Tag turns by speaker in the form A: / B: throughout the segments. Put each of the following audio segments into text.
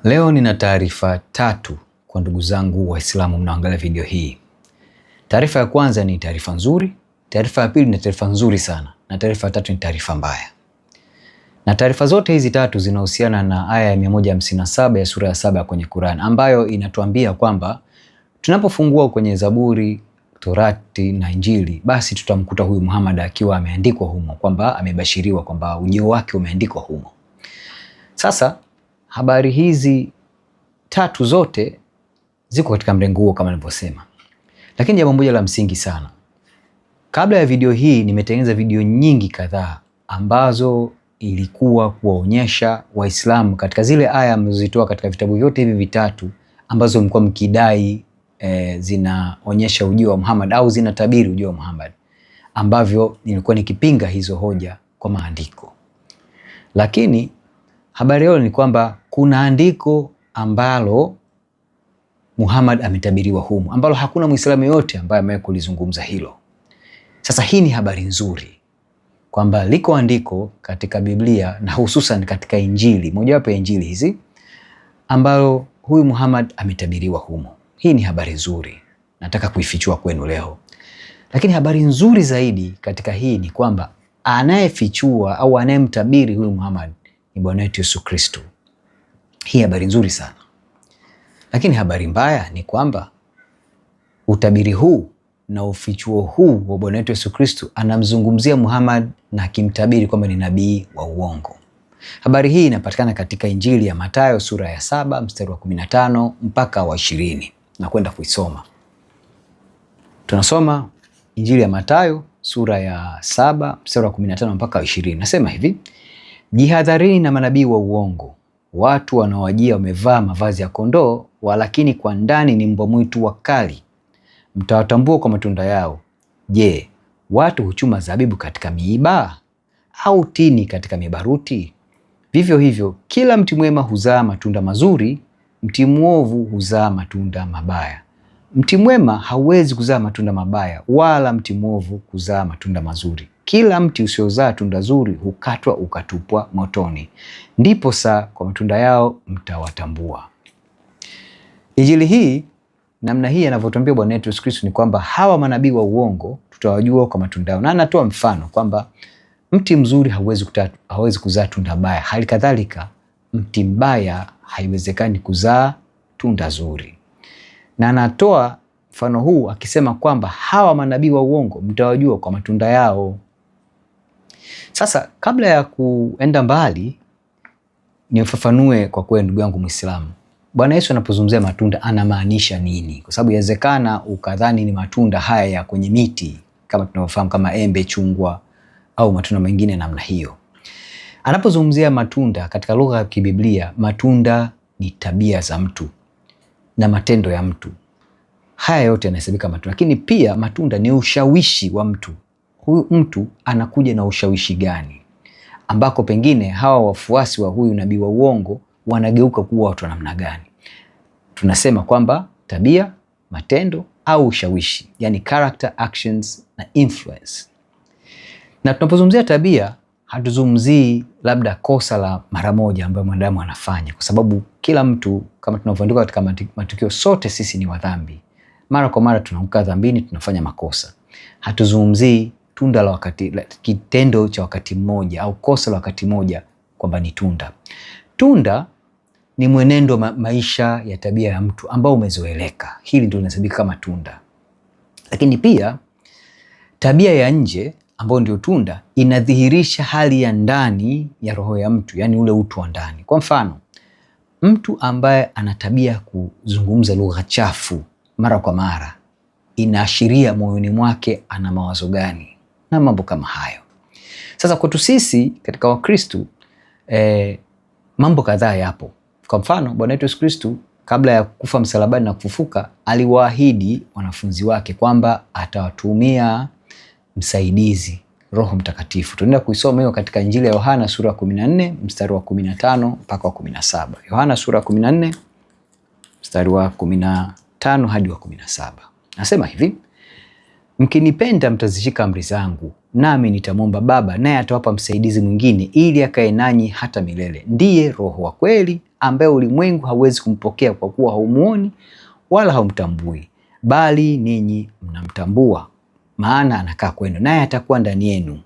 A: Leo nina taarifa tatu kwa ndugu zangu Waislamu mnaoangalia video hii. Taarifa ya kwanza ni taarifa nzuri, taarifa ya pili ni taarifa nzuri sana, na taarifa ya tatu ni taarifa mbaya. Na taarifa zote hizi tatu zinahusiana na aya ya 157 ya sura ya 7 kwenye Qur'an, ambayo inatuambia kwamba tunapofungua kwenye Zaburi, Torati na Injili, basi tutamkuta huyu Muhammad akiwa ameandikwa humo, kwamba amebashiriwa kwamba ujio wake umeandikwa humo. Sasa habari hizi tatu zote ziko katika mrengo huo kama nilivyosema. Lakini jambo moja la msingi sana. Kabla ya video hii nimetengeneza video nyingi kadhaa ambazo ilikuwa kuwaonyesha Waislamu katika zile aya mlizozitoa katika vitabu vyote hivi vitatu ambazo mlikuwa mkidai zinaonyesha ujio wa Muhammad au zinatabiri ujio wa Muhammad, ambavyo nilikuwa nikipinga hizo hoja kwa maandiko. Lakini habari yao ni kwamba kuna andiko ambalo Muhammad ametabiriwa humo, ambalo hakuna Muislamu yote ambaye amewahi kulizungumza hilo. Sasa hii ni habari nzuri kwamba liko andiko katika Biblia na hususan katika Injili, mojawapo ya Injili hizi, ambalo huyu Muhammad ametabiriwa humo. Hii ni habari nzuri, nataka kuifichua kwenu leo. Lakini habari nzuri zaidi katika hii ni kwamba anayefichua au anayemtabiri huyu Muhammad ni Bwana wetu Yesu Kristo. Hii habari nzuri sana. Lakini habari mbaya ni kwamba utabiri huu na ufichuo huu wa Bwana wetu Yesu Kristo anamzungumzia Muhammad na akimtabiri kwamba ni nabii wa uongo. Habari hii inapatikana katika Injili ya Mathayo sura ya 7 mstari wa 15 mpaka wa 20. Na kwenda kuisoma. Tunasoma Injili ya Mathayo sura ya 7 mstari wa 15 mpaka wa 20. Nasema hivi: jihadharini na manabii wa uongo, watu wanaowajia wamevaa mavazi ya kondoo, walakini kwa ndani ni mbwa mwitu wakali. Mtawatambua kwa matunda yao. Je, watu huchuma zabibu katika miiba au tini katika mibaruti? Vivyo hivyo kila mti mwema huzaa matunda mazuri, mti mwovu huzaa matunda mabaya. Mti mwema hauwezi kuzaa matunda mabaya, wala mti mwovu kuzaa matunda mazuri. Kila mti usiozaa tunda zuri hukatwa ukatupwa motoni. Ndipo saa kwa matunda yao mtawatambua. Injili hii, namna hii anavyotuambia Bwana wetu Yesu Kristo ni kwamba hawa manabii wa uongo tutawajua kwa matunda yao. Na anatoa mfano kwamba mti mzuri hauwezi kuzaa tunda baya, hali kadhalika mti mbaya haiwezekani kuzaa tunda zuri. Na anatoa mfano huu akisema kwamba hawa manabii wa uongo mtawajua kwa matunda yao. Sasa kabla ya kuenda mbali, niufafanue kwa kweli ndugu yangu Muislamu. Bwana Yesu anapozungumzia matunda anamaanisha nini? Kwa sababu yawezekana ukadhani ni matunda haya ya kwenye miti kama tunavyofahamu kama embe, chungwa au matunda mengine namna hiyo. Anapozungumzia matunda katika lugha ya kibiblia, matunda ni tabia za mtu na matendo ya mtu. Haya yote yanahesabika matunda. Lakini pia matunda ni ushawishi wa mtu. Huyu mtu anakuja na ushawishi gani, ambako pengine hawa wafuasi wa huyu nabii wa uongo wanageuka kuwa watu wa namna gani? Tunasema kwamba tabia, matendo au ushawishi, yani character, actions na influence. Na tunapozungumzia tabia, hatuzungumzii labda kosa la mara moja ambayo mwanadamu anafanya, kwa sababu kila mtu kama tunavyoandika katika matukio, sote sisi ni wadhambi. Mara kwa mara tunaanguka dhambini, tunafanya makosa. Hatuzungumzii tunda la kitendo cha wakati mmoja au kosa la wakati mmoja kwamba ni tunda. Tunda ni mwenendo maisha ya tabia ya mtu ambao umezoeleka. Hili ndio linahesabika kama tunda. Lakini pia tabia ya nje ambayo ndio tunda inadhihirisha hali ya ndani ya roho ya mtu, yani ule utu wa ndani. Kwa mfano, mtu ambaye ana tabia kuzungumza lugha chafu mara kwa mara, inaashiria moyoni mwake ana mawazo gani na mambo kama hayo. Sasa kwetu sisi katika Wakristo mambo kadhaa yapo. Kwa mfano, Bwana wetu Yesu Kristo kabla ya kufa msalabani na kufufuka, aliwaahidi wanafunzi wake kwamba atawatumia msaidizi, Roho Mtakatifu. Tunaenda kuisoma hiyo katika Injili ya Yohana sura 14 mstari wa 15 mpaka wa 17. Yohana sura 14 mstari wa 15 hadi wa 17. Nasema hivi: mkinipenda mtazishika amri zangu, nami nitamwomba Baba, naye atawapa msaidizi mwingine ili akae nanyi hata milele. Ndiye Roho wa kweli ambaye ulimwengu hauwezi kumpokea kwa kuwa haumuoni wala haumtambui, bali ninyi mnamtambua, maana anakaa kwenu naye atakuwa ndani yenu.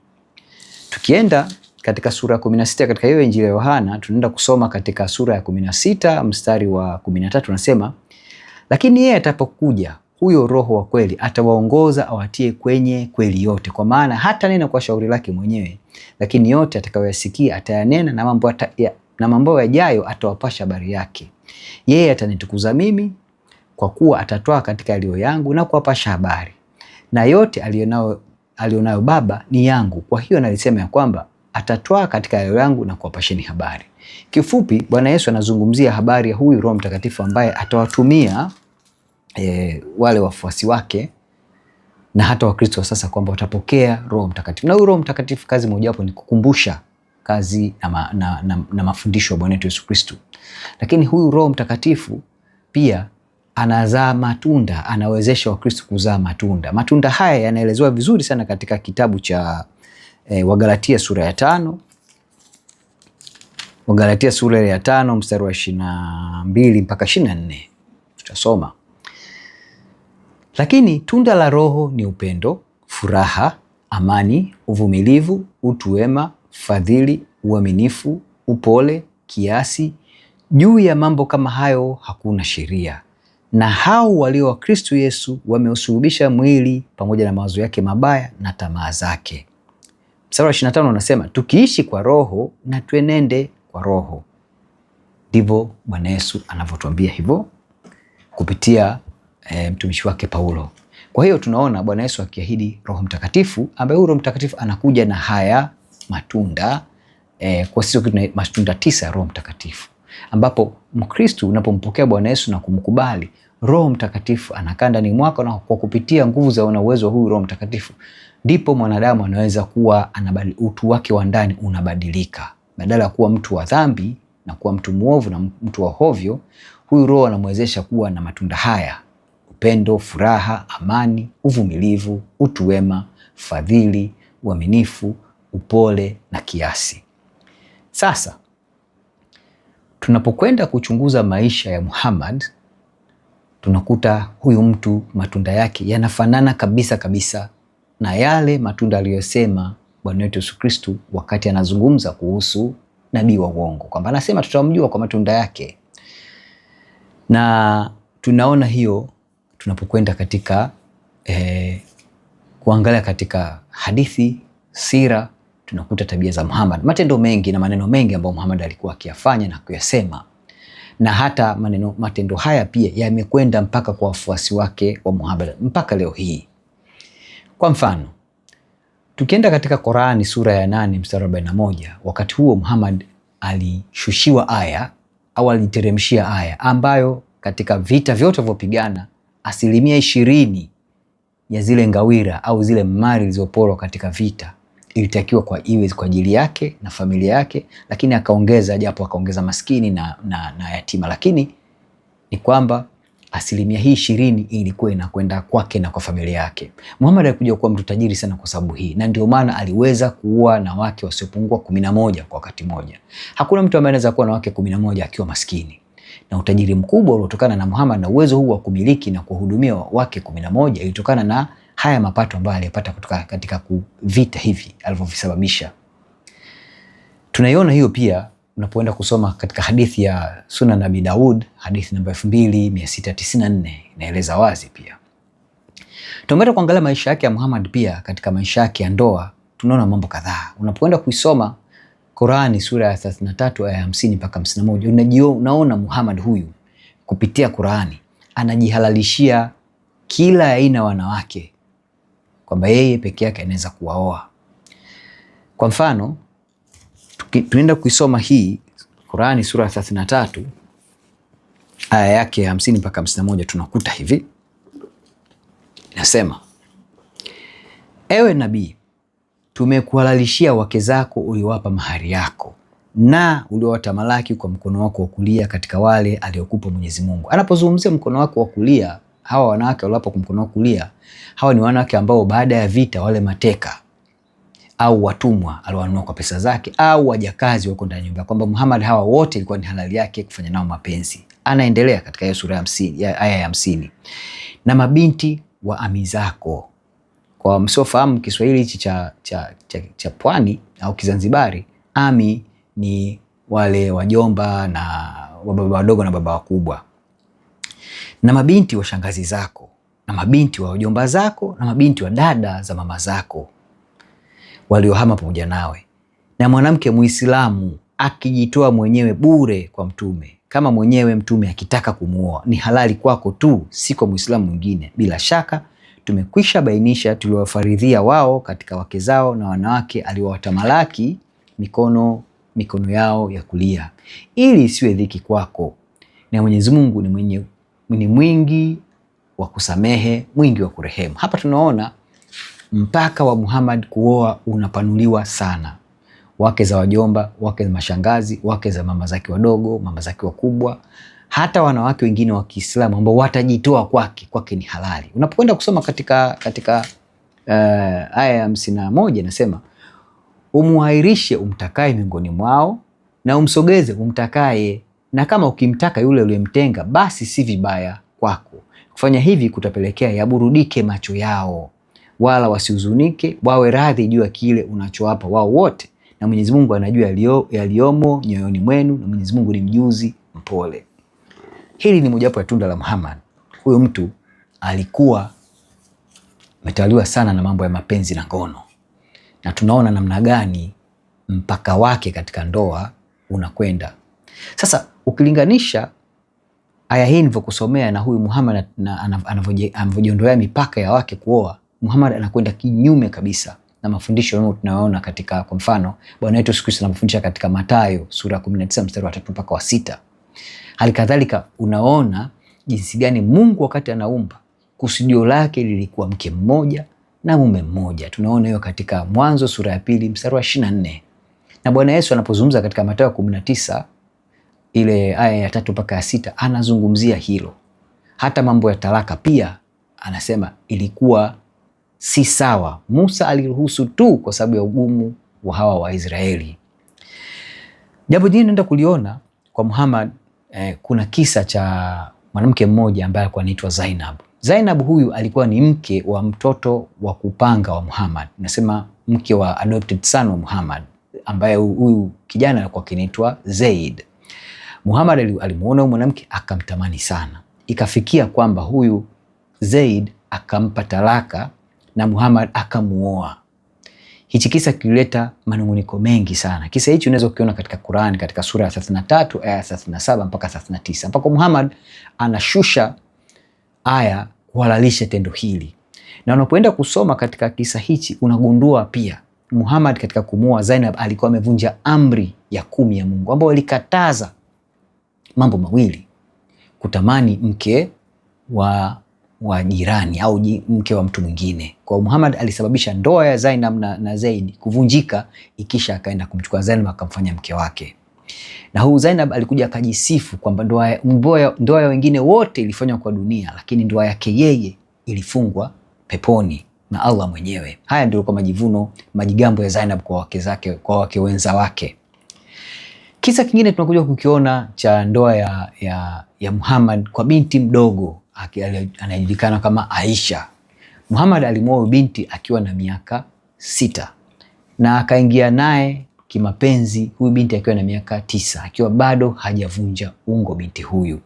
A: Tukienda katika sura ya 16 katika hiyo Injili ya Yohana, tunaenda kusoma katika sura ya 16 mstari wa 13, unasema, lakini yeye atapokuja huyo Roho wa kweli atawaongoza awatie kwenye kweli yote, kwa maana hata nena kwa shauri lake mwenyewe, lakini yote atakayoyasikia atayanena, na mambo yajayo atawapasha habari yake. Yeye atanitukuza mimi, kwa kuwa atatoa katika yaliyo yangu na kuwapasha habari. Na yote alionayo Baba ni yangu, kwa hiyo nalisema ya kwamba atatoa katika yaliyo yangu na kuwapasheni habari. Kifupi, Bwana Yesu anazungumzia habari ya huyu Roho Mtakatifu ambaye atawatumia wale wafuasi wake na hata Wakristo sasa, kwamba watapokea Roho Mtakatifu. Na huyu Roho Mtakatifu kazi mojawapo ni kukumbusha kazi na mafundisho ya Bwana wetu Yesu Kristo. Lakini huyu Roho Mtakatifu pia anazaa matunda, anawezesha Wakristo kuzaa matunda. Matunda haya yanaelezewa vizuri sana katika kitabu cha Wagalatia sura ya 5. Wagalatia sura ya 5 mstari wa 22 mpaka 24. Tutasoma. Lakini tunda la Roho ni upendo, furaha, amani, uvumilivu, utu wema, fadhili, uaminifu, upole, kiasi. Juu ya mambo kama hayo hakuna sheria. Na hao walio wa Kristo Yesu wameusulubisha mwili pamoja na mawazo yake mabaya na tamaa zake. Mstari wa 25 unasema, tukiishi kwa Roho na tuenende kwa Roho. Ndivyo Bwana Yesu anavyotuambia hivyo kupitia mtumishi wake Paulo. Kwa hiyo tunaona Bwana Yesu akiahidi Roho Mtakatifu, ambaye Roho Mtakatifu anakuja na haya matunda kwa sisi tuna matunda 9 ya Roho Mtakatifu, ambapo Mkristo unapompokea Bwana Yesu na kumkubali, Roho Mtakatifu anakaa ndani mwako, na kwa kupitia nguvu za uwezo wa huyu Roho Mtakatifu ndipo mwanadamu anaweza kuwa utu wake wa ndani unabadilika. Badala ya kuwa mtu wa dhambi na kuwa mtu muovu na mtu wa hovyo, huyu Roho anamwezesha kuwa na matunda haya: upendo, furaha, amani, uvumilivu, utu wema, fadhili, uaminifu, upole na kiasi. Sasa tunapokwenda kuchunguza maisha ya Muhammad, tunakuta huyu mtu matunda yake yanafanana kabisa na yale matunda aliyosema Bwana wetu Yesu Kristo wakati anazungumza kuhusu nabii wa uongo, kwamba anasema tutamjua kwa matunda yake. Na tunaona hiyo tunapokwenda katika kuangalia katika hadithi, sira, tunakuta tabia za Muhammad, matendo mengi na maneno mengi ambayo Muhammad alikuwa akiyafanya na kuyasema, na hata matendo haya pia yamekwenda mpaka kwa wafuasi wake wa Muhammad mpaka leo hii. Kwa mfano, tukienda katika Qur'ani sura ya 8 mstari wa 41, wakati huo Muhammad alishushiwa aya au aliteremshia aya ambayo katika vita vyote vilivyopigana 20% ya zile ngawira au zile mali zilizoporwa katika vita ilitakiwa iwe kwa ajili yake na familia yake, lakini akaongeza maskini na yatima, lakini ni kwamba 20% ilikuwa inakwenda kwake na kwa familia yake. Muhammad alikuja kuwa mtu tajiri sana kwa sababu hii, na ndio maana aliweza kuoa na wake wasiopungua 11 kwa wakati mmoja. Hakuna mtu ambaye anaweza kuwa na wake 11 akiwa maskini. Na utajiri mkubwa uliotokana na Muhammad na uwezo huu wa kumiliki na kuhudumia wake 11 ilitokana na haya mapato ambayo alipata kutoka katika vita hivi alivyovisababisha. Tunaiona hiyo pia unapoenda kusoma katika hadithi ya Sunan Abi Daud, hadithi namba 2694, inaeleza wazi pia. Tumeenda kuangalia maisha yake ya Muhammad pia katika maisha yake ya ndoa, tunaona mambo kadhaa. Unapoenda kuisoma Qur'ani sura ya 33 aya 50 mpaka 51, unaona Muhammad huyu kupitia Qur'ani anajihalalishia kila aina wanawake, kwamba yeye peke yake anaweza kuwaoa. Kwa mfano, tunaenda kuisoma hii Qur'ani sura ya 33 aya yake 50 mpaka 51, tunakuta hivi inasema: ewe nabii, tumekuhalalishia wake zako uliowapa mahari yako na uliowatamalaki kwa mkono wako wa kulia katika wale aliokupa Mwenyezi Mungu. Anapozungumzia mkono wako wa kulia, hawa wanawake waliowapa kwa mkono wa kulia, hawa ni wanawake ambao baada ya vita wale mateka au watumwa aliwanunua kwa pesa zake, au wajakazi wako ndani ya nyumba, kwamba Muhammad hawa wote ilikuwa ni halali yake kufanya nao mapenzi. Anaendelea katika hiyo sura ya aya ya 50, na mabinti wa ami zako. Kwa msiofahamu Kiswahili hichi cha pwani au Kizanzibari, ami ni wale wajomba na wababa wadogo na baba wakubwa. Na mabinti wa shangazi zako, na mabinti wa wajomba zako, na mabinti wa dada za mama zako waliohama pamoja nawe. Na mwanamke Muislamu akijitoa mwenyewe bure kwa mtume, kama mwenyewe mtume akitaka kumuoa, ni halali kwako tu, si kwa Muislamu mwingine. Bila shaka tumekwisha bainisha tuliwafaridhia wao katika wake zao na wanawake aliowatamalaki mikono yao ya kulia, ili isiwe dhiki kwako. Na Mwenyezi Mungu ni mwingi wa kusamehe, mwingi wa kurehemu. Hapa tunaona mpaka wa Muhammad kuoa unapanuliwa sana. Wake za wajomba, wake za mashangazi, wake za mama zake wadogo, mama zake wakubwa, hata wanawake wengine wa Kiislamu ambao watajitoa kwake ni halali. Unapokwenda kusoma katika aya ya 51 inasema, umuhairishe umtakaye miongoni mwao na umsogeze umtakaye, na kama ukimtaka yule uliyemtenga basi si vibaya kwako. Kufanya hivi kutapelekea yaburudike macho yao, wala wasihuzunike, wawe radhi juu ya kile unachowapa wao wote. Na Mwenyezi Mungu anajua yaliyomo nyoyoni mwenu, na Mwenyezi Mungu ni mjuzi mpole. Hili ni mojawapo ya tunda la Muhammad. Huyo mtu alikuwa ametawaliwa sana na mambo ya mapenzi na ngono, na tunaona namna gani mpaka wake katika ndoa unakwenda. Sasa ukilinganisha aya hii nilivyokusomea na huyu Muhammad anavyojiondolea mipaka ya wake kuoa, Muhammad anakwenda kinyume kabisa na mafundisho tunayoona katika, kwa mfano, Bwana wetu Yesu Kristo anafundisha katika Mathayo sura 19 mstari wa 3 mpaka wa 6. Halikadhalika unaona jinsi gani Mungu wakati anaumba kusudio lake lilikuwa mke mmoja na mume mmoja. Tunaona hiyo katika Mwanzo sura ya 2 mstari wa 24. Na Bwana Yesu anapozungumza katika Mathayo 19 ile aya ya 3 mpaka ya 6 anazungumzia hilo. Hata mambo ya talaka pia anasema ilikuwa si sawa. Musa aliruhusu tu kwa sababu ya ugumu wa hawa Waisraeli. Jambo jingine naenda kuliona kwa Muhammad, kuna kisa cha mwanamke mmoja ambaye alikuwa anaitwa Zainab. Zainab huyu alikuwa ni mke wa mtoto wa kupanga wa Muhammad. Nasema mke wa adopted son wa Muhammad, ambaye huyu kijana alikuwa kinaitwa Zaid. Muhammad alimuona huyu mwanamke akamtamani sana. Ikafikia kwamba huyu Zaid akampa talaka na Muhammad akamuoa. Hichi kisa kilileta manunguniko mengi sana. Kisa hichi unaweza kukiona katika Qur'an katika sura ya 33 aya 37 mpaka 39, mpaka Muhammad anashusha aya kuhalalisha tendo hili. Na unapoenda kusoma katika kisa hichi unagundua pia Muhammad katika kumuoa Zainab alikuwa amevunja amri ya 10 ya Mungu, ambayo ilikataza mambo mawili: kutamani mke wa jirani au mke wa mtu mwingine. Kwa Muhammad alisababisha ndoa ya Zainab na Zaid kuvunjika, ikisha akaenda kumchukua Zainab akamfanya mke wake. Na huyu Zainab alikuja akajisifu kwamba ndoa ya wengine wote ilifanywa kwa dunia, lakini ndoa yake yeye ilifungwa peponi na Allah mwenyewe. Haya ndio kwa majigambo ya Zainab kwa wake zake, kwa wake wenza wake. Kisa kingine tunakuja kukiona cha ndoa ya Muhammad kwa binti mdogo anayejulikana kama Aisha. Muhammad alimuoa binti akiwa na miaka 6 na akaingia naye kimapenzi huyu binti akiwa na miaka 9, akiwa bado hajavunja ungo binti huyu.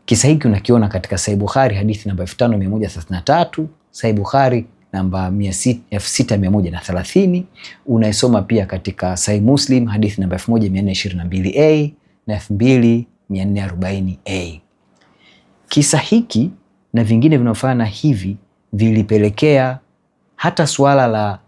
A: Kisa hiki unakiona katika Sahih Bukhari hadithi namba 5133, Sahih Bukhari namba 6130, unaisoma pia katika Sahih Muslim hadithi namba 1422a na 2440a. Kisa hiki na vingine vinafanana hivi vilipelekea hata swala la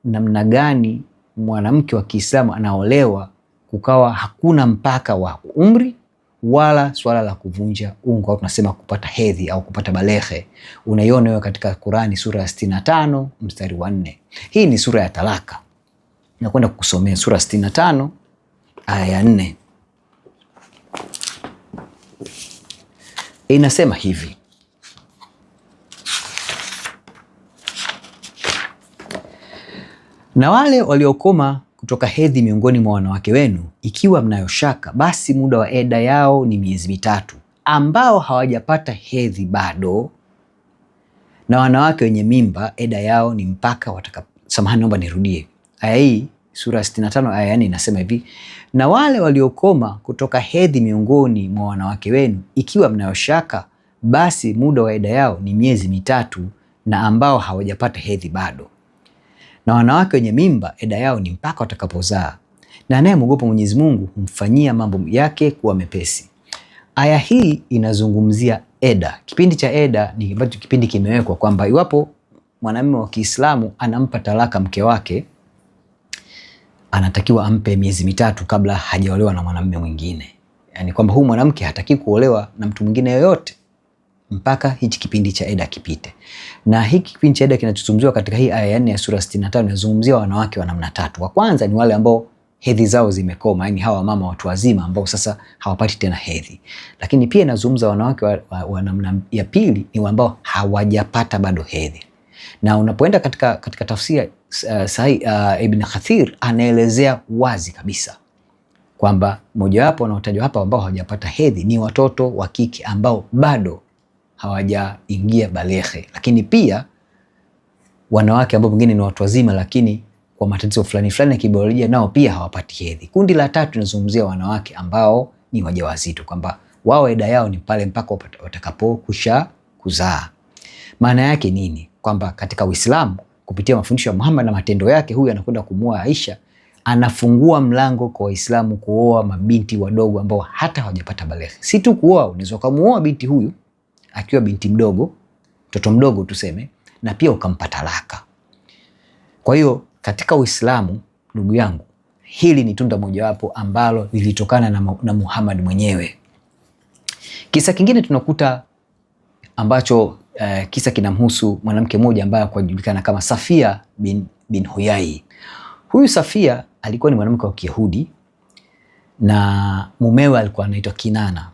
A: namna gani mwanamke wa Kiislamu anaolewa kukawa hakuna mpaka wa umri wala swala la kuvunja ungo au tunasema kupata hedhi au kupata baleghe. Unaiona hiyo katika Qur'ani sura ya 65 mstari wa 4. Hii ni sura ya talaka. Nakwenda kukusomea sura 65 aya ya 4. Inasema hivi: Na wale waliokoma kutoka hedhi miongoni mwa wanawake wenu, ikiwa mnayo shaka, basi muda wa eda yao ni miezi 3, ambao hawajapata hedhi bado. Na wanawake wenye mimba eda yao ni mpaka samahani, naomba nirudie. Aya hii sura 65 aya 4 inasema hivi: na wale waliokoma kutoka hedhi miongoni mwa wanawake wenu, ikiwa mnayo shaka, basi muda wa eda yao ni miezi 3, na ambao hawajapata hedhi bado. Na wanawake wenye mimba eda yao ni mpaka watakapozaa, na anayemwogopa Mwenyezi Mungu humfanyia mambo yake kuwa mepesi. Aya hii inazungumzia eda. Kipindi cha eda ni ambacho kipindi kimewekwa kwamba iwapo mwanamume wa Kiislamu anampa talaka mke wake, anatakiwa ampe miezi 3 kabla hajaolewa na mwanamume mwingine. Yaani kwamba huyu mwanamke hataki kuolewa na mtu mwingine yoyote mpaka hichi kipindi cha eda kipite. Na hiki kipindi cha eda kinachozungumziwa katika hii aya ya 4 ya sura 65 inazungumzia wanawake wa namna 3. Wa kwanza ni wale ambao hedhi zao zimekoma, yani hawa mama watu wazima ambao sasa hawapati tena hedhi. Lakini pia inazungumza wanawake wa namna ya pili ni ambao hawajapata bado hedhi. Na unapoenda katika tafsiri Ibn Kathir anaelezea wazi kabisa kwamba mojawapo wanaotajwa hapa ambao hawajapata hedhi ni watoto wa kike ambao bado hawajaingia baleghe, lakini pia wanawake ambao wengine ni watu wazima lakini kwa matatizo fulani fulani ya kibiolojia nao pia hawapati hedhi. Kundi la 3 linazungumzia wanawake ambao ni wajawazito, kwamba wao eda yao ni pale mpaka watakapokusha kuzaa. Maana yake nini? Kwamba katika Uislamu kupitia mafundisho ya Muhammad na matendo yake, huyu anakwenda kumuoa Aisha, anafungua mlango kwa Waislamu kuoa mabinti wadogo ambao hata hawajapata baleghe. Si tu kuoa, unaweza kumuoa binti huyu akiwa binti mdogo, mtoto mdogo tuseme, na pia ukampa talaka. Kwa hiyo katika Uislamu, ndugu yangu, hili ni tunda mojawapo ambalo lilitokana na Muhammad mwenyewe. Kisa kingine tunakuta ambacho kisa kinamhusu mwanamke mmoja ambaye anajulikana kama Safia bin Huyai. Huyu Safia alikuwa ni mwanamke wa Kiyahudi na mumewe alikuwa anaitwa Kinana.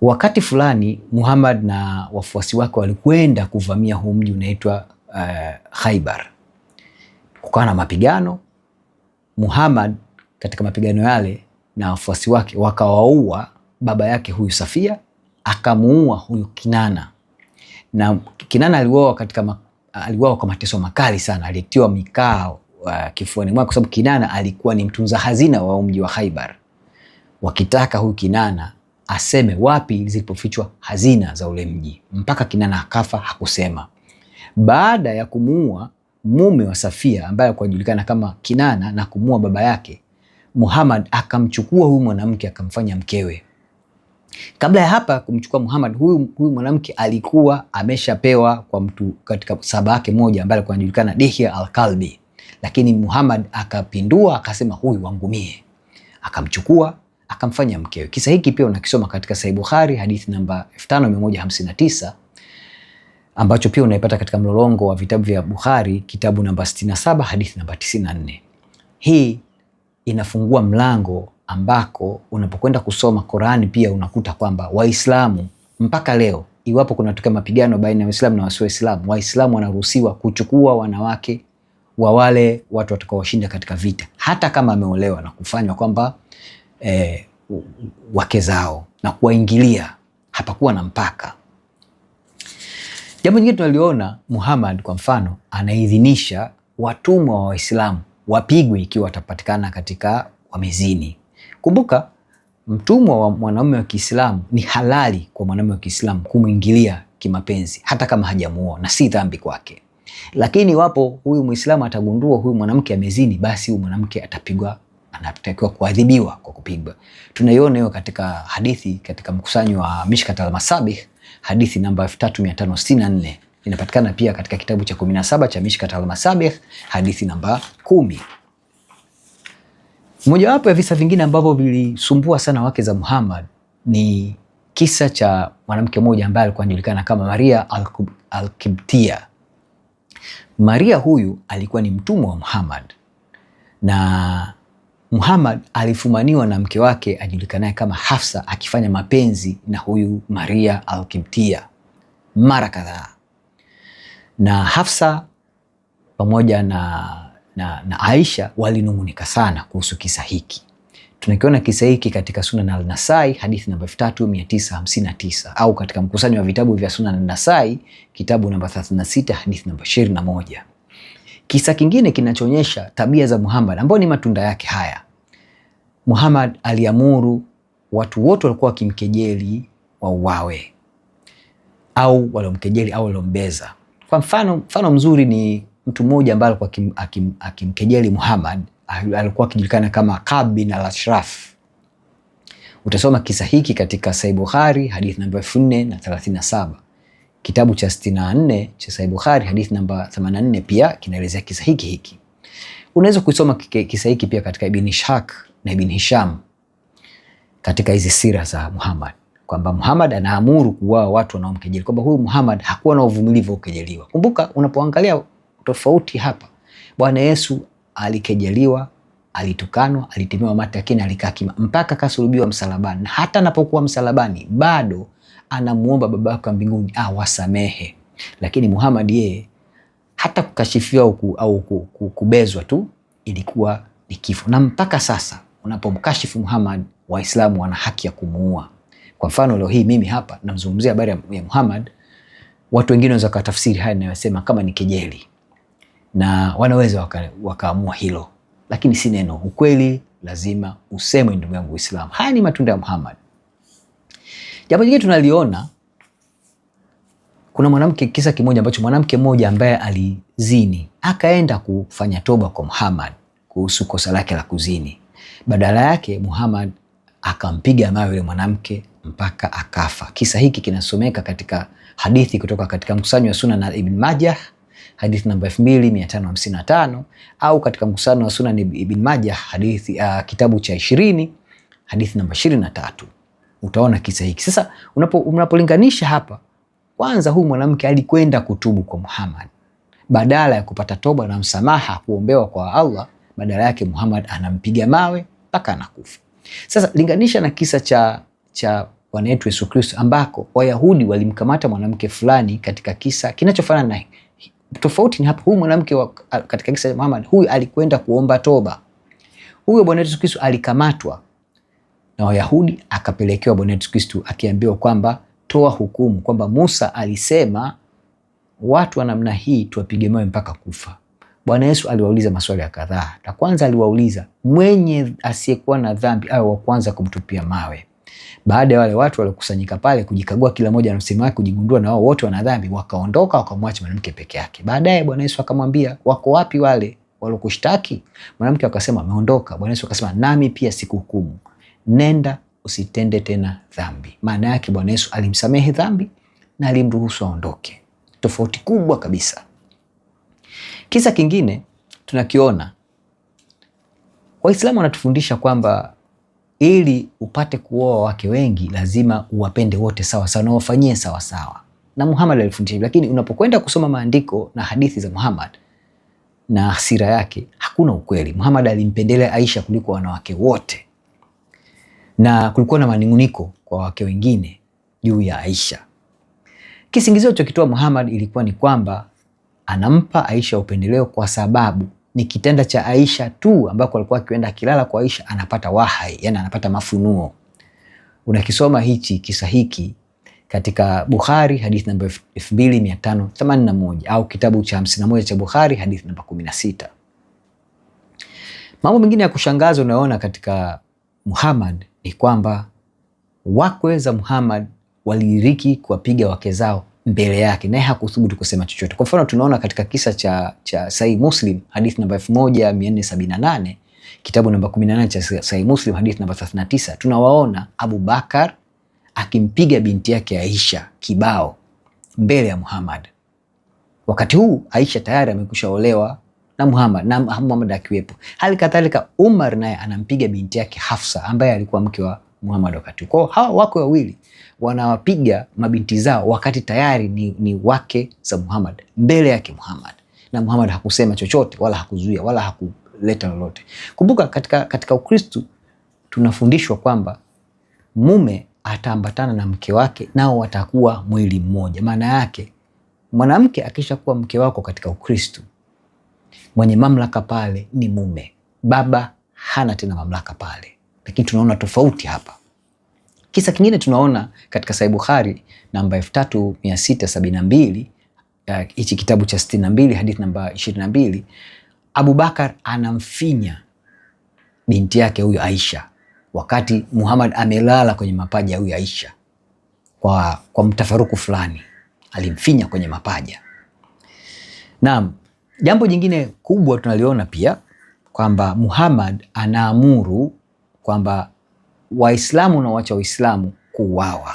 A: Wakati fulani Muhammad na wafuasi wake walikwenda kuvamia huu mji unaitwa Khaibar. Kukawa na mapigano. Muhammad katika mapigano yale na wafuasi wake wakawaua baba yake huyu Safia, akamuua huyu Kinana. Na Kinana aliuawa kwa mateso makali sana, alitiwa mikao kifuani mwake kwa sababu Kinana alikuwa ni mtunza hazina wa mji wa Khaibar. Wakitaka huyu Kinana aseme wapi zilipofichwa hazina za ule mji, mpaka Kinana akafa hakusema. Baada ya kumuua mume wa Safia ambaye anajulikana kama Kinana na kumuua baba yake, Muhammad akamchukua huyu mwanamke akamfanya mkewe. Kabla ya hapa kumchukua Muhammad, huyu mwanamke alikuwa ameshapewa kwa mtu katika sahaba yake moja ambaye alikuwa anajulikana Dihya al-Kalbi, lakini Muhammad akapindua akasema huyu wangu mie, akamchukua akamfanya mkewe. Kisa hiki pia unakisoma katika Sahih Bukhari hadithi namba 5159, ambacho pia unaipata katika mlolongo wa vitabu vya Bukhari kitabu namba 67 hadithi namba 94. Hii inafungua mlango ambako unapokwenda kusoma Qur'ani pia unakuta kwamba Waislamu mpaka leo, iwapo kunatokea mapigano baina ya Waislamu na wasio Waislamu, Waislamu wanaruhusiwa kuchukua wanawake wa wale watu watakaowashinda katika vita, hata kama ameolewa, na kufanywa kwamba wake zao na kuwaingilia, hapakuwa na mpaka. Jambo jingine tunaliona, Muhammad kwa mfano anaidhinisha watumwa wa Waislamu wapigwe ikiwa watapatikana katika wamezini. Kumbuka, mtumwa wa mwanamume wa Kiislamu ni halali kwa mwanamume wa Kiislamu kumwingilia kimapenzi hata kama hajamuoa, na si dhambi kwake. Lakini wapo huyu Muislamu atagundua huyu mwanamke amezini, basi huyu mwanamke atapigwa, anatakiwa kuadhibiwa kwa kupigwa. Tunaiona hiyo katika hadithi katika mkusanyo wa Mishkat al-Masabih hadithi namba 3564. Inapatikana pia katika kitabu cha 17 cha Mishkat al-Masabih hadithi namba 10. Mojawapo ya visa vingine ambavyo vilisumbua sana wake za Muhammad ni kisa cha mwanamke mmoja ambaye alikuwa anajulikana kama Maria al-Kibtia. Maria huyu alikuwa ni mtumwa wa Muhammad, na Muhammad alifumaniwa na mke wake ajulikanaye kama Hafsa akifanya mapenzi na huyu Maria al-Kibtia mara kadhaa. Na Hafsa pamoja na na Aisha walinung'unika sana kuhusu kisa hiki. Tunakiona kisa hiki katika Sunan al-Nasai hadithi namba 3959 au katika mkusanyo wa vitabu vya Sunan al-Nasai kitabu namba 36 hadithi namba 21. Kisa kingine kinachoonyesha tabia za Muhammad ambao ni matunda yake haya. Muhammad aliamuru watu wote walikuwa wakimkejeli wauawe, au waliomkejeli au waliombeza. Kwa mfano mzuri ni mtu mmoja ambaye alikuwa akimkejeli Muhammad, alikuwa akijulikana kama Ka'b bin al-Ashraf. Utasoma kisa hiki katika Sahih Bukhari hadithi namba 4037. Kitabu cha 64 cha Sahih Bukhari hadithi namba 84 pia kinaelezea kisa hiki. Unaweza kusoma kisa hiki pia katika Ibn Ishaq na Ibn Hisham katika hizi sira za Muhammad, kwamba Muhammad anaamuru kuua watu wanaomkejeli, kwamba huyu Muhammad hakuwa na uvumilivu wa kukejeliwa. Kumbuka unapoangalia tofauti hapa, Bwana Yesu alikejeliwa, alitukanwa, alitemewa mate, lakini alikaa kimya mpaka kasulubiwa msalabani. Na hata anapokuwa msalabani bado anamuomba Baba yake mbinguni awasamehe. Lakini Muhammad yeye hata kukashifiwa au kubezwa tu ilikuwa ni kifo. Na mpaka sasa unapomkashifu Muhammad, Waislamu wana haki ya kumuua. Kwa mfano leo hii mimi hapa namzungumzia habari ya Muhammad, watu wengine wanaweza kutafsiri haya ninayosema kama ni kejeli, na wanaweza wakaamua hilo, lakini si neno. Ukweli lazima usemwe, ndugu yangu Uislamu. Haya ni matunda ya Muhammad. Jambo jingine tunaliona, kuna mwanamke, kisa kimoja ambacho mwanamke mmoja ambaye alizini akaenda kufanya toba kwa Muhammad kuhusu kosa lake la kuzini. Badala yake Muhammad akampiga mawe yule mwanamke mpaka akafa. Kisa hiki kinasomeka katika hadithi kutoka katika mkusanyo wa Sunan Ibn Majah hadithi namba 2555 au katika mkusanyo wa Sunan Ibn Majah hadithi kitabu cha 20 hadithi namba 23. Utaona kisa hiki. Sasa unapolinganisha hapa, kwanza huyu mwanamke alikwenda kutubu kwa Muhammad. Badala ya kupata toba na msamaha kuombewa kwa Allah, badala yake Muhammad anampiga mawe mpaka anakufa. Sasa linganisha na kisa cha Bwana wetu Yesu Kristo ambako Wayahudi walimkamata mwanamke fulani katika kisa kinachofanana naye. Tofauti ni hapa, huyu mwanamke katika kisa cha Muhammad, huyu alikwenda kuomba toba. Huyo Bwana Yesu Kristo alikamatwa na Wayahudi akapelekewa Bwana Yesu Kristo akiambiwa kwamba toa hukumu, kwamba Musa alisema watu wa namna hii tuwapige mawe mpaka kufa. Bwana Yesu aliwauliza maswali ya kadhaa. La kwanza aliwauliza, mwenye asiyekuwa na dhambi awe wa kwanza kumtupia mawe. Baada ya wale watu waliokusanyika pale kujikagua kila mmoja na msemo wake, kujigundua na wao wote wana dhambi, wakaondoka wakamwacha mwanamke peke yake. Baadaye Bwana Yesu akamwambia, wako wapi wale waliokushtaki? Mwanamke akasema ameondoka. Bwana Yesu akasema, nami pia sikuhukumu, nenda usitende tena dhambi. Maana yake Bwana Yesu alimsamehe dhambi na alimruhusu aondoke. Tofauti kubwa kabisa. Kisa kingine tunakiona, Waislamu wanatufundisha kwamba ili upate kuoa wake wengi lazima uwapende wote sawa sawa na wafanyie sawa sawa. Na Muhammad alifundisha, lakini unapokwenda kusoma maandiko na hadithi za Muhammad na sira yake, hakuna ukweli. Muhammad alimpendelea Aisha kuliko wanawake wote, na kulikuwa na manunguniko kwa wake wengine juu ya Aisha. Kisingizio chokitoa Muhammad ilikuwa ni kwamba anampa Aisha upendeleo kwa sababu ni kitanda cha Aisha tu ambako alikuwa akienda akilala kwa Aisha anapata wahai, yani anapata mafunuo. Unakisoma kisa hiki katika Bukhari hadithi namba 2581 au kitabu cha 51 cha Bukhari hadithi namba 16. Mambo mengine ya kushangaza unayoona katika Muhammad ni kwamba wakwe za Muhammad waliriki kuwapiga wake zao mbele yake, naye hakuthubutu kusema chochote. Kwa mfano tunaona katika kisa cha Sahih Muslim hadithi namba 1478, kitabu namba 18 cha Sahih Muslim hadithi namba 39, tunawaona Abu Bakar akimpiga binti yake Aisha kibao mbele ya Muhammad. Wakati huu Aisha tayari amekushaolewa na Muhammad, na Muhammad akiwepo. Hali kadhalika Umar naye anampiga binti yake Hafsa ambaye alikuwa mke wa Muhammad wakati. Kwa hawa wako wawili wanawapiga mabinti zao wakati tayari ni wake za Muhammad mbele yake Muhammad, na Muhammad hakusema chochote wala hakuzuia wala hakuleta lolote. Kumbuka katika Ukristo tunafundishwa kwamba mume ataambatana na mke wake nao watakuwa mwili mmoja. Maana yake mwanamke akisha kuwa mke wako katika Ukristo mwenye mamlaka pale ni mume. Baba hana tena mamlaka pale, lakini tunaona tofauti hapa. Kisa kingine tunaona katika Sahih Bukhari namba 3672, hichi kitabu cha 62 hadithi namba 22, Abu Bakar anamfinya binti yake huyu Aisha wakati Muhammad amelala kwenye mapaja ya huyu Aisha kwa mtafaruku fulani, alimfinya kwenye mapaja. Naam, jambo jingine kubwa tunaliona pia kwamba Muhammad anaamuru kwamba Waislamu na waacha Waislamu kuuawa.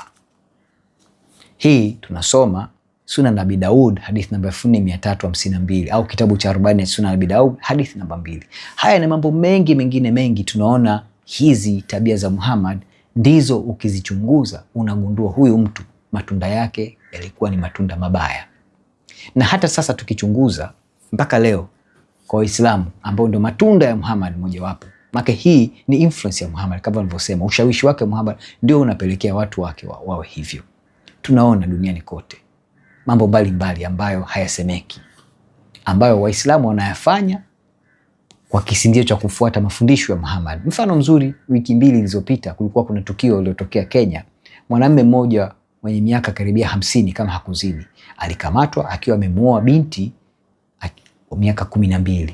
A: Hii tunasoma Sunan Abi Daud hadithi namba 4352 au kitabu cha 40 Sunan Abi Daud hadithi namba 2. Haya ni mambo mengi mengine mengi. Tunaona hizi tabia za Muhammad ndizo ukizichunguza unagundua huyu mtu matunda yake yalikuwa ni matunda mabaya. Na hata sasa tukichunguza mpaka leo kwa Waislamu ambao ndio matunda ya Muhammad mojawapo. Maana hii ni influence ya Muhammad, kama nilivyosema, ushawishi wake Muhammad ndio unapelekea watu wake wawe hivyo. Tunaona duniani kote mambo mbalimbali ambayo hayasemeki, ambayo Waislamu wanayafanya kwa kisingizio cha kufuata mafundisho ya Muhammad. Mfano mzuri, wiki 2 zilizopita kulikuwa kuna tukio lililotokea Kenya. Mwanamume mmoja mwenye miaka karibia 50 kama hakuzidi, alikamatwa akiwa amemuoa binti wa miaka 12.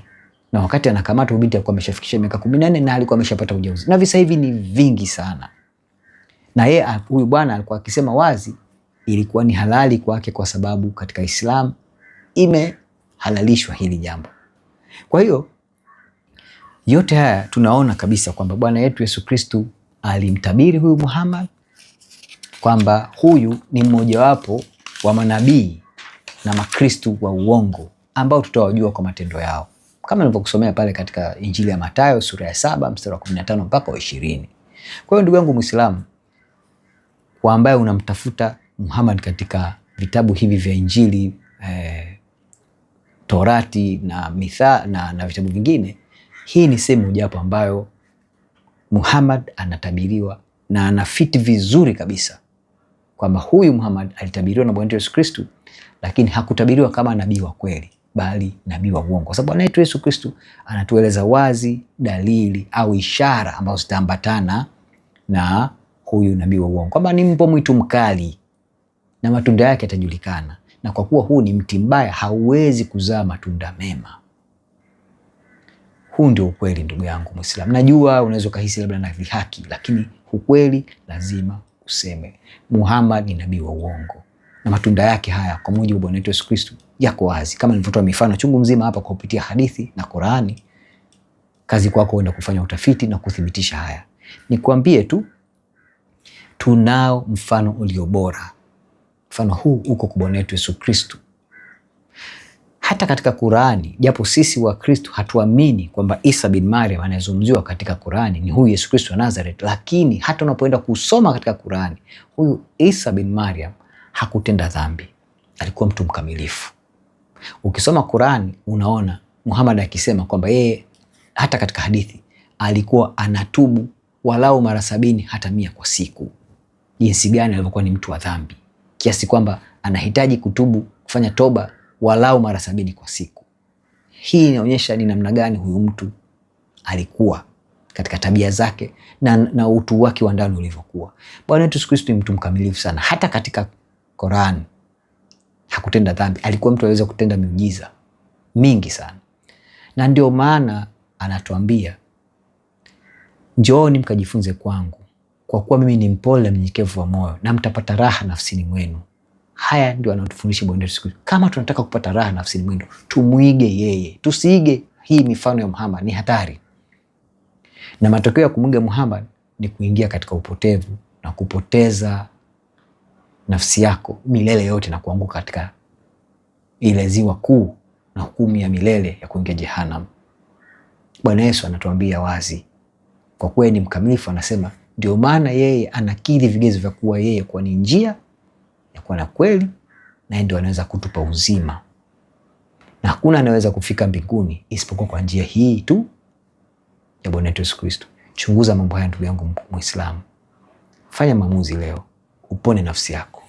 A: Na wakati anakamatwa binti alikuwa ameshafikisha miaka 14 na alikuwa ameshapata ujauzito. Na visa hivi ni vingi sana. Na yeye huyu bwana alikuwa akisema wazi ilikuwa ni halali kwake kwa sababu katika Islam imehalalishwa hili jambo. Kwa hiyo yote haya tunaona kabisa kwamba Bwana yetu Yesu Kristo alimtabiri huyu Muhammad kwamba huyu ni mmojawapo wa manabii na makristo wa uongo ambao tutawajua kwa matendo yao, kama nilivyokusomea pale katika Injili ya Mathayo sura ya 7 mstari wa 15 mpaka 20. Kwa hiyo ndugu yangu Muislamu, kwa ambaye unamtafuta Muhammad katika vitabu hivi vya Injili, Torati na na vitabu vingine, hii ni sehemu mojawapo ambayo Muhammad anatabiriwa na anafiti vizuri kabisa kwamba huyu Muhammad alitabiriwa na Bwana wetu Yesu Kristo, lakini hakutabiriwa kama nabii wa kweli bali nabii wa uongo. Kwa sababu Bwana wetu Yesu Kristo anatueleza wazi dalili au ishara ambazo zitaambatana na huyu nabii wa uongo, kwamba ni mbwa mwitu mkali na matunda yake yatajulikana, na kwa kuwa huu ni mti mbaya hauwezi kuzaa matunda mema. Huu ndio ukweli ndugu yangu Muislamu. Najua unaweza kuhisi labda na dhihaki, lakini ukweli lazima useme. Muhammad ni nabii wa uongo na matunda yake haya kwa mujibu wa Bwana wetu Yesu Kristo yako wazi, kama nilivyotoa mifano chungu mzima hapa kwa kupitia hadithi na Qur'ani. Kazi kwako kwenda kufanya utafiti na kuthibitisha haya. Nikwambie tu tunao mfano ulio bora. Mfano huu uko kwa Bwana wetu Yesu Kristo. Hata katika Qur'ani, japo sisi wa Kristo hatuamini kwamba Isa bin Maryam anayezungumziwa katika Qur'ani ni huyu Yesu Kristo wa Nazareth, lakini hata unapoenda kusoma katika Qur'ani, huyu Isa bin Maryam hakutenda dhambi. Alikuwa mtu mkamilifu. Ukisoma Qur'ani unaona Muhammad akisema kwamba yeye hata katika hadithi alikuwa anatubu walau mara 70 hata 100 kwa siku. Jinsi gani alivyokuwa ni mtu wa dhambi, kiasi kwamba anahitaji kutubu, kufanya toba walau mara 70 kwa siku. Hii inaonyesha ni namna gani huyu mtu alikuwa katika tabia zake na utu wake wa ndani ulivyokuwa. Bwana wetu Yesu Kristo ni mtu mkamilifu sana. Hata katika Qur'an hakutenda dhambi. Alikuwa mtu anaweza kutenda miujiza mingi sana. Na ndio maana anatuambia, njooni mkajifunze kwangu, kwa kuwa mimi ni mpole na mnyenyekevu wa moyo, na mtapata raha nafsini mwenu. Haya ndio anatufundisha Bwana Yesu Kristo. Kama tunataka kupata raha nafsini mwenu, tumuige yeye. Tusiige hii mifano ya Muhammad, ni hatari. Na matokeo ya kumwiga Muhammad ni kuingia katika upotevu na kupoteza nafsi yako milele yote na kuanguka katika ile ziwa kuu na hukumu ya milele ya kuingia jehanamu. Bwana Yesu anatuambia wazi, kwa kuwa ni mkamilifu, anasema ndio maana yeye anakidhi vigezo vya kuwa yeye kwa ni njia ya kuwa na kweli, na ndio anaweza kutupa uzima. Na hakuna anaweza kufika mbinguni isipokuwa kwa njia hii tu ya Bwana Yesu Kristo. Chunguza mambo haya ndugu yangu Muislamu. Fanya maamuzi leo, upone nafsi yako.